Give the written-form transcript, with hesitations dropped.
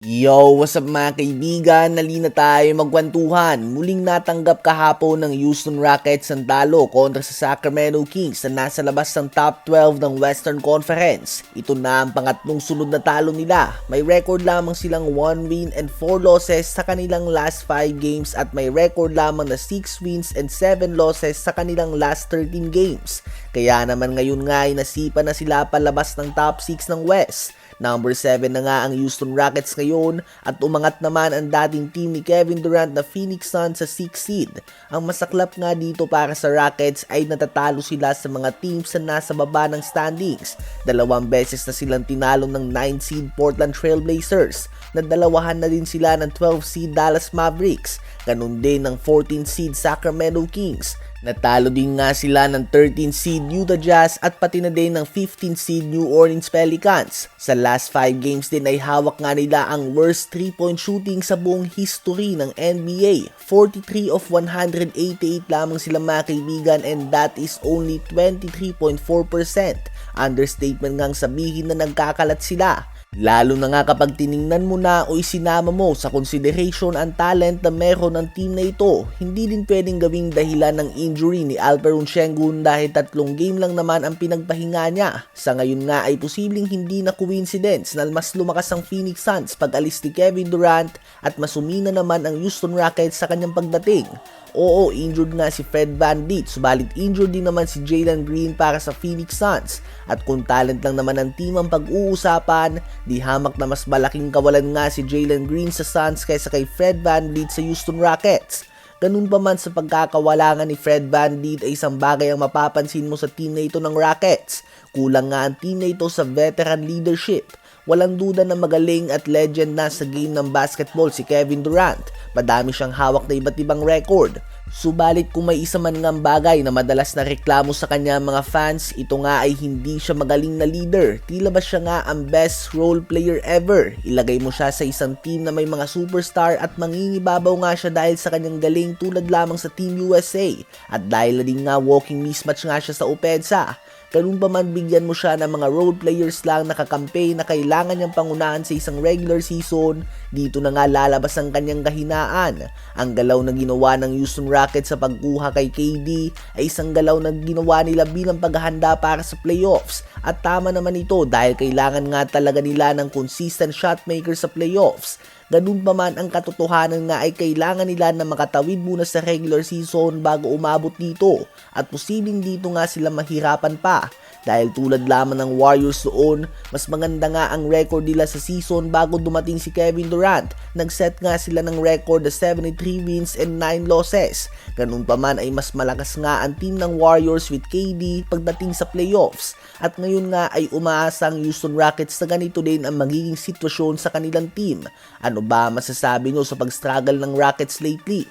Yo, what's up mga kaibigan? Nalina tayo magkwentuhan. Muling natanggap kahapon ng Houston Rockets ang talo kontra sa Sacramento Kings na nasa labas ng top 12 ng Western Conference. Ito na ang pangatlong sunod na talo nila. May record lamang silang 1 win and 4 losses sa kanilang last 5 games at may record lamang na 6 wins and 7 losses sa kanilang last 13 games. Kaya naman ngayon nga ay nasipa na sila palabas ng top 6 ng West. Number 7 na nga ang Houston Rockets ngayon at umangat naman ang dating team ni Kevin Durant na Phoenix Suns sa 6th seed. Ang masaklap nga dito para sa Rockets ay natatalo sila sa mga teams na nasa baba ng standings. 2 beses na silang tinalo ng 9th seed Portland Trail Blazers. Nadalawahan na din sila ng 12th seed Dallas Mavericks. Ganun din ng 14th seed Sacramento Kings. Natalo din nga sila ng 13th seed Utah Jazz at pati na din ng 15th seed New Orleans Pelicans. Sa last 5 games din ay hawak nga nila ang worst 3-point shooting sa buong history ng NBA. 43 of 188 lamang sila mga kaibigan and that is only 23.4%. Understatement ngang sabihin na nagkakalat sila. Lalo na nga kapag tiningnan mo na o isinama mo sa consideration ang talent na meron ng team na ito, hindi din pwedeng gawing dahilan ng injury ni Alperen Sengun dahil 3 game lang naman ang pinagpahinga niya. Sa ngayon nga ay posibleng hindi na coincidence na mas lumakas ang Phoenix Suns pag alis ni Kevin Durant at mas umina naman ang Houston Rockets sa kanyang pagdating. Oo, injured nga si Fred VanVleet, subalit injured din naman si Jalen Green para sa Phoenix Suns. At kung talent lang naman ang team ang pag-uusapan, di hamak na mas malaking kawalan nga si Jalen Green sa Suns kaysa kay Fred VanVleet sa Houston Rockets. Ganun pa man sa pagkakawala nga ni Fred VanVleet ay isang bagay ang mapapansin mo sa team na ito ng Rockets. Kulang nga ang team na ito sa veteran leadership. Walang duda na magaling at legend na sa game ng basketball si Kevin Durant. Madami siyang hawak na iba't ibang record. Subalit kung may isa man ngang bagay na madalas na reklamo sa kanya mga fans, ito nga ay hindi siya magaling na leader. Tila ba siya nga ang best role player ever? Ilagay mo siya sa isang team na may mga superstar at mangingibabaw nga siya dahil sa kanyang galing tulad lamang sa Team USA. At dahil na din nga walking mismatch nga siya sa opensa. Ganun pa man bigyan mo siya ng mga role players lang na kakampi na kailangan niyang pangunahan sa isang regular season, dito na nga lalabas ang kanyang kahinaan. Ang galaw na ginawa ng Houston Rockets sa pagkuha kay KD ay isang galaw na ginawa nila bilang paghahanda para sa playoffs. At tama naman ito dahil kailangan nga talaga nila ng consistent shot maker sa playoffs. Ganun pa man ang katotohanan nga ay kailangan nila na makatawid muna sa regular season bago umabot dito at posibleng dito nga sila mahirapan pa dahil tulad lamang ng Warriors doon, mas maganda nga ang record nila sa season bago dumating si Kevin Durant. Nag-set nga sila ng record na 73 wins and 9 losses. Ganun pa man ay mas malakas nga ang team ng Warriors with KD pagdating sa playoffs. At ngayon nga ay umaasa ang Houston Rockets na ganito din ang magiging sitwasyon sa kanilang team. Ano ba masasabi nyo sa pag-struggle ng Rockets lately?